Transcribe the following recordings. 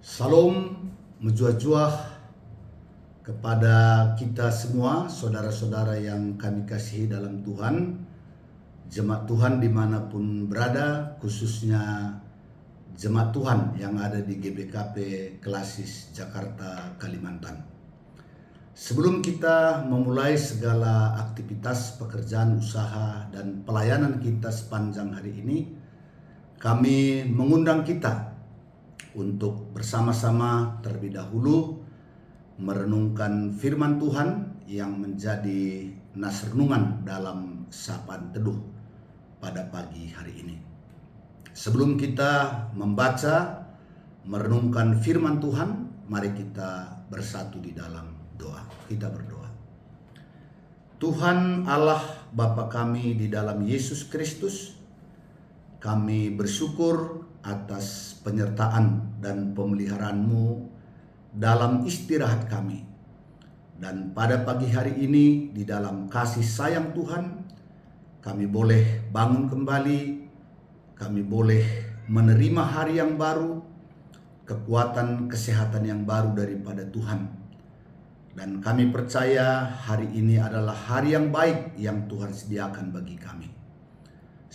Salam menjuah-juah kepada kita semua, saudara-saudara yang kami kasihi dalam Tuhan, jemaat Tuhan dimanapun berada, khususnya jemaat Tuhan yang ada di GBKP Klasis Jakarta, Kalimantan. Sebelum kita memulai segala aktivitas pekerjaan, usaha, dan pelayanan kita sepanjang hari ini, kami mengundang kita untuk bersama-sama terlebih dahulu merenungkan firman Tuhan yang menjadi nas renungan dalam sapaan teduh pada pagi hari ini. Sebelum kita membaca, merenungkan firman Tuhan, mari kita bersatu di dalam doa. Kita berdoa. Tuhan Allah Bapa kami di dalam Yesus Kristus, kami bersyukur atas penyertaan dan pemeliharaan-Mu dalam istirahat kami. Dan pada pagi hari ini di dalam kasih sayang Tuhan, kami boleh bangun kembali, kami boleh menerima hari yang baru, kekuatan kesehatan yang baru daripada Tuhan. Dan kami percaya hari ini adalah hari yang baik yang Tuhan sediakan bagi kami.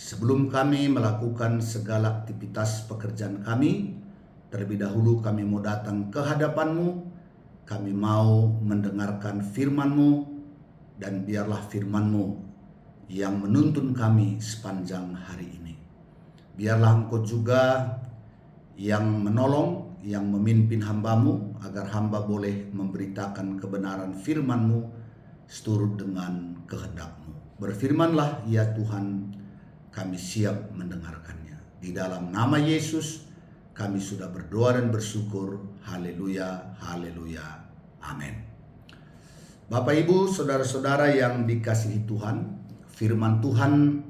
Sebelum kami melakukan segala aktivitas pekerjaan kami, terlebih dahulu kami mau datang ke hadapan-Mu, kami mau mendengarkan firman-Mu, dan biarlah firman-Mu yang menuntun kami sepanjang hari ini. Biarlah Engkau juga yang menolong, yang memimpin hamba-Mu, agar hamba boleh memberitakan kebenaran firman-Mu seturut dengan kehendak-Mu. Berfirmanlah ya Tuhan, kami siap mendengarkannya. Di dalam nama Yesus kami sudah berdoa dan bersyukur. Haleluya, haleluya, amin. Bapak Ibu, saudara-saudara yang dikasihi Tuhan, firman Tuhan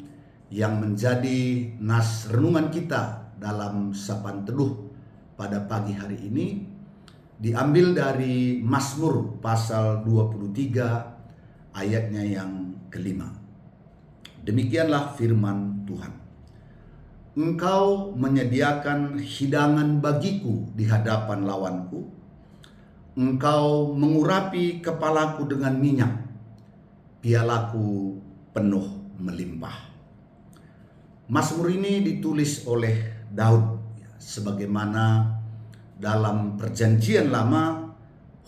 yang menjadi nas renungan kita dalam sapaan teduh pada pagi hari ini diambil dari Mazmur pasal 23 ayatnya yang kelima. Demikianlah firman Tuhan. Engkau menyediakan hidangan bagiku di hadapan lawanku. Engkau mengurapi kepalaku dengan minyak. Pialaku penuh melimpah. Mazmur ini ditulis oleh Daud. Sebagaimana dalam perjanjian lama,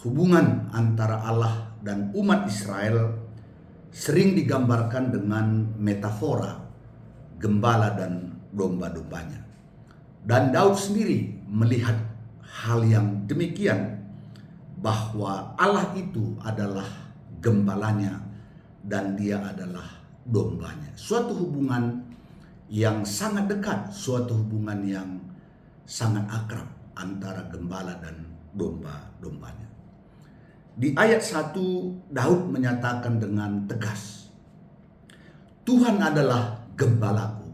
hubungan antara Allah dan umat Israel sering digambarkan dengan metafora gembala dan domba-dombanya. Dan Daud sendiri melihat hal yang demikian, bahwa Allah itu adalah gembalanya dan dia adalah dombanya. Suatu hubungan yang sangat dekat, suatu hubungan yang sangat akrab antara gembala dan domba-dombanya. Di ayat 1 Daud menyatakan dengan tegas, Tuhan adalah gembalaku,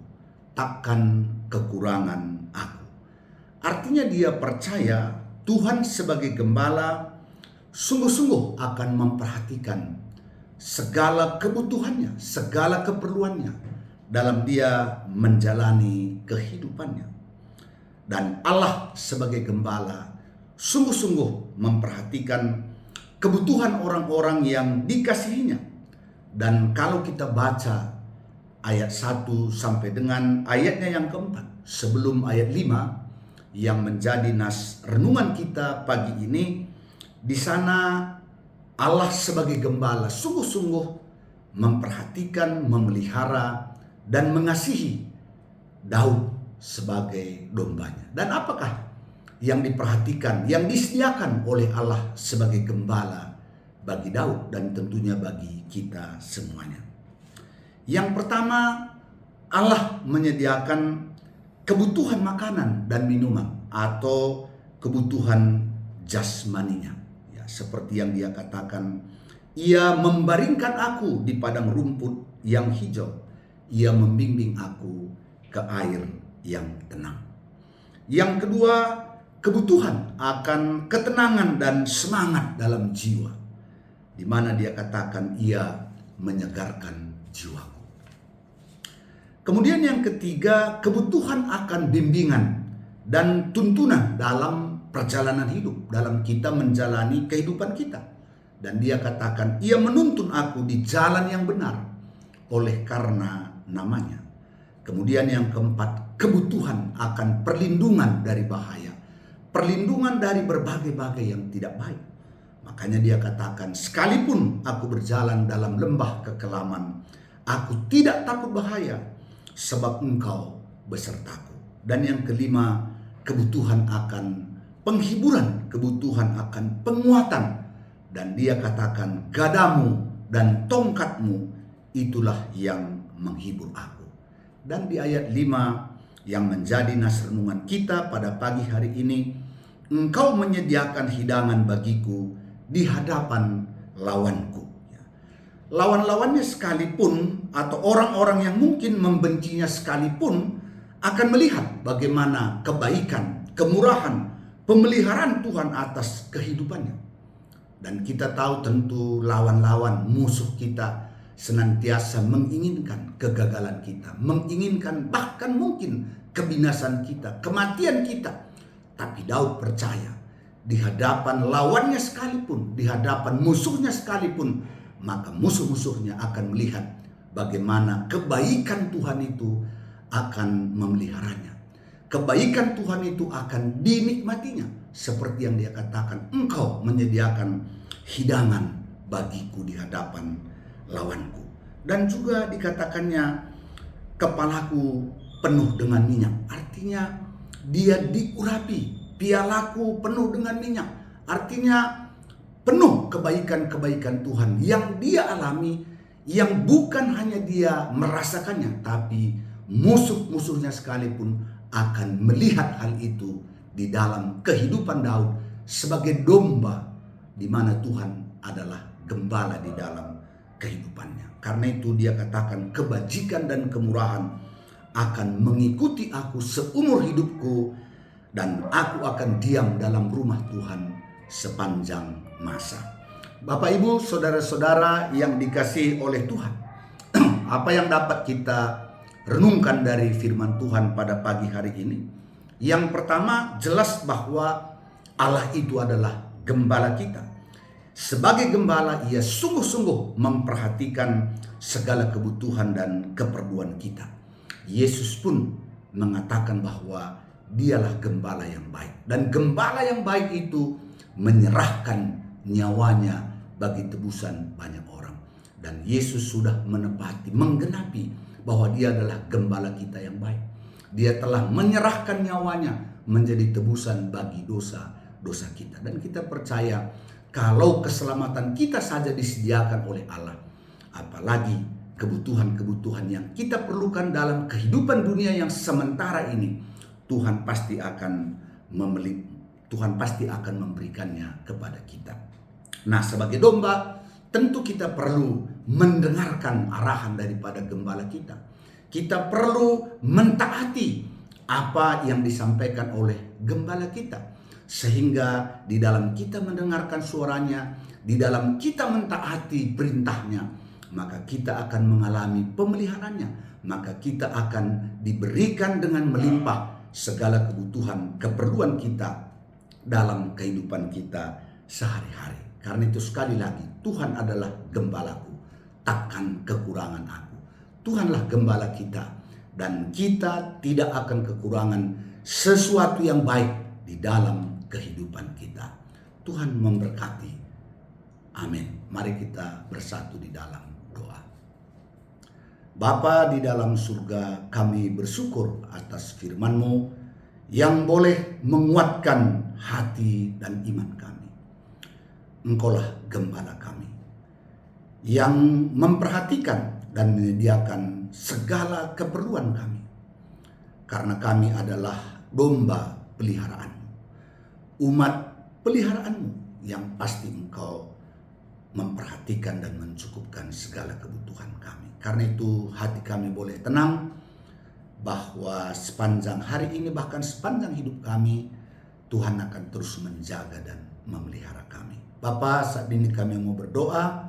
takkan kekurangan aku. Artinya dia percaya Tuhan sebagai gembala sungguh-sungguh akan memperhatikan segala kebutuhannya, segala keperluannya dalam dia menjalani kehidupannya. Dan Allah sebagai gembala sungguh-sungguh memperhatikan kebutuhan orang-orang yang dikasihinya. Dan kalau kita baca ayat 1 sampai dengan ayatnya yang keempat, sebelum ayat 5 yang menjadi nas renungan kita pagi ini, di sana Allah sebagai gembala sungguh-sungguh memperhatikan, memelihara, dan mengasihi Daud sebagai dombanya. Dan apakah yang diperhatikan, yang disediakan oleh Allah sebagai gembala bagi Daud dan tentunya bagi kita semuanya? Yang pertama, Allah menyediakan kebutuhan makanan dan minuman atau kebutuhan jasmaninya. Ya, seperti yang dia katakan, Ia membaringkan aku di padang rumput yang hijau, Ia membimbing aku ke air yang tenang. Yang kedua, kebutuhan akan ketenangan dan semangat dalam jiwa, di mana dia katakan Ia menyegarkan jiwaku. Kemudian yang ketiga, kebutuhan akan bimbingan dan tuntunan dalam perjalanan hidup, dalam kita menjalani kehidupan kita. Dan dia katakan, ia menuntun aku di jalan yang benar oleh karena namanya. Kemudian yang keempat, kebutuhan akan perlindungan dari bahaya, perlindungan dari berbagai-bagai yang tidak baik. Makanya dia katakan, sekalipun aku berjalan dalam lembah kekelaman, aku tidak takut bahaya, sebab engkau besertaku. Dan yang kelima, kebutuhan akan penghiburan, kebutuhan akan penguatan. Dan dia katakan, gadamu dan tongkatmu itulah yang menghibur aku. Dan di ayat 5 yang menjadi nas renungan kita pada pagi hari ini, engkau menyediakan hidangan bagiku di hadapan lawanku. Lawan-lawannya sekalipun atau orang-orang yang mungkin membencinya sekalipun akan melihat bagaimana kebaikan, kemurahan, pemeliharaan Tuhan atas kehidupannya. Dan kita tahu tentu lawan-lawan musuh kita senantiasa menginginkan kegagalan kita, menginginkan bahkan mungkin kebinasan kita, kematian kita. Tapi Daud percaya, di hadapan lawannya sekalipun, di hadapan musuhnya sekalipun, maka musuh-musuhnya akan melihat bagaimana kebaikan Tuhan itu akan memeliharanya. Kebaikan Tuhan itu akan dinikmatinya. Seperti yang dia katakan, engkau menyediakan hidangan bagiku di hadapan lawanku. Dan juga dikatakannya, kepalaku penuh dengan minyak. Artinya dia diurapi. Pialaku penuh dengan minyak. Artinya penuh kebaikan-kebaikan Tuhan yang dia alami, yang bukan hanya dia merasakannya, tapi musuh-musuhnya sekalipun akan melihat hal itu di dalam kehidupan Daud sebagai domba, di mana Tuhan adalah gembala di dalam kehidupannya. Karena itu dia katakan, kebajikan dan kemurahan akan mengikuti aku seumur hidupku, dan aku akan diam dalam rumah Tuhan sepanjang masa. Bapak, Ibu, saudara-saudara yang dikasihi oleh Tuhan, apa yang dapat kita renungkan dari firman Tuhan pada pagi hari ini? Yang pertama, jelas bahwa Allah itu adalah gembala kita. Sebagai gembala, ia sungguh-sungguh memperhatikan segala kebutuhan dan keperluan kita. Yesus pun mengatakan bahwa dialah gembala yang baik. Dan gembala yang baik itu menyerahkan nyawanya bagi tebusan banyak orang. Dan Yesus sudah menepati, menggenapi bahwa dia adalah gembala kita yang baik. Dia telah menyerahkan nyawanya menjadi tebusan bagi dosa-dosa kita. Dan kita percaya kalau keselamatan kita saja disediakan oleh Allah, apalagi kebutuhan-kebutuhan yang kita perlukan dalam kehidupan dunia yang sementara ini, Tuhan pasti akan memberikannya kepada kita. Nah, sebagai domba, tentu kita perlu mendengarkan arahan daripada gembala kita. Kita perlu mentaati apa yang disampaikan oleh gembala kita. Sehingga di dalam kita mendengarkan suaranya, di dalam kita mentaati perintahnya, maka kita akan mengalami pemeliharaannya. Maka kita akan diberikan dengan melimpah segala kebutuhan, keperluan kita dalam kehidupan kita sehari-hari. Karena itu sekali lagi, Tuhan adalah gembalaku, takkan kekurangan aku. Tuhanlah gembala kita, dan kita tidak akan kekurangan sesuatu yang baik di dalam kehidupan kita. Tuhan memberkati. Amin. Mari kita bersatu di dalam doa. Bapa di dalam surga, kami bersyukur atas firman-Mu yang boleh menguatkan hati dan iman kami. Engkaulah gembala kami yang memperhatikan dan menyediakan segala keperluan kami. Karena kami adalah domba peliharaan-Mu, umat peliharaan-Mu yang pasti Engkau memperhatikan dan mencukupkan segala kebutuhan kami. Karena itu hati kami boleh tenang bahwa sepanjang hari ini, bahkan sepanjang hidup kami, Tuhan akan terus menjaga dan memelihara kami. Bapa, saat ini kami mau berdoa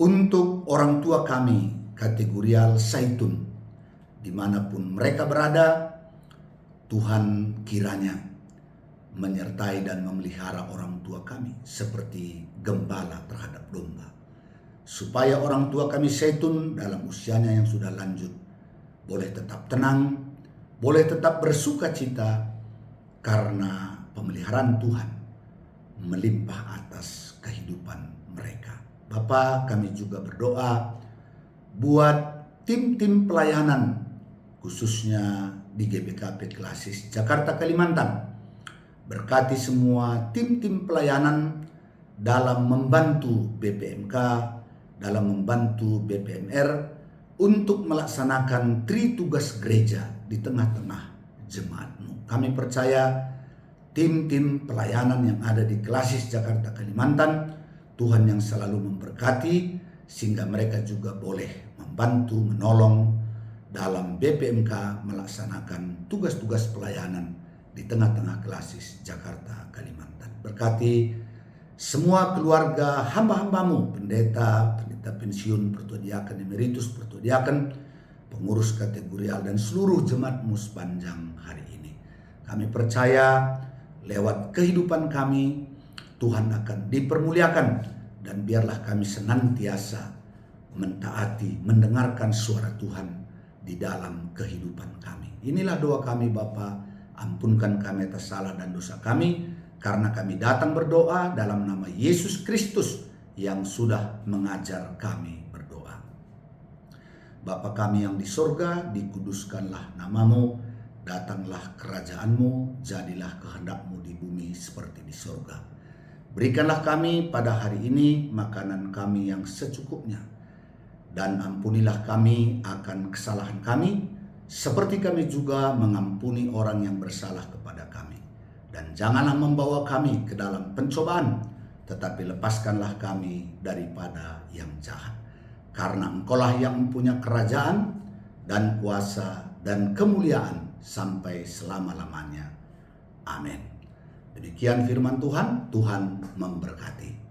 untuk orang tua kami kategorial Zaitun, dimanapun mereka berada. Tuhan kiranya menyertai dan memelihara orang tua kami seperti gembala terhadap domba, supaya orang tua kami Zaitun dalam usianya yang sudah lanjut boleh tetap tenang, boleh tetap bersuka cita karena pemeliharaan Tuhan melimpah atas kehidupan mereka. Bapa, kami juga berdoa buat tim-tim pelayanan khususnya di GBKP Klasis Jakarta Kalimantan. Berkati semua tim-tim pelayanan dalam membantu BPMK, dalam membantu BPMR untuk melaksanakan tugas gereja di tengah-tengah jemaatmu. Kami percaya tim-tim pelayanan yang ada di Klasis Jakarta Kalimantan, Tuhan yang selalu memberkati sehingga mereka juga boleh membantu, menolong dalam BPMK melaksanakan tugas-tugas pelayanan di tengah-tengah Klasis Jakarta Kalimantan. Berkati semua keluarga hamba-hambamu, pendeta pensiun, pertua diaken emeritus, pertua diaken, pengurus kategorial dan seluruh jemaatmu sepanjang hari ini. Kami percaya lewat kehidupan kami Tuhan akan dipermuliakan, dan biarlah kami senantiasa mentaati, mendengarkan suara Tuhan di dalam kehidupan kami. Inilah doa kami Bapa. Ampunkan kami atas salah dan dosa kami, karena kami datang berdoa dalam nama Yesus Kristus yang sudah mengajar kami berdoa. Bapa kami yang di sorga, dikuduskanlah namamu, datanglah kerajaanmu, jadilah kehendakmu di bumi seperti di sorga. Berikanlah kami pada hari ini makanan kami yang secukupnya, dan ampunilah kami akan kesalahan kami, seperti kami juga mengampuni orang yang bersalah kepada kami. Dan janganlah membawa kami ke dalam pencobaan, tetapi lepaskanlah kami daripada yang jahat. Karena Engkaulah yang mempunyai kerajaan dan kuasa dan kemuliaan sampai selama-lamanya. Amin. Demikian firman Tuhan, Tuhan memberkati.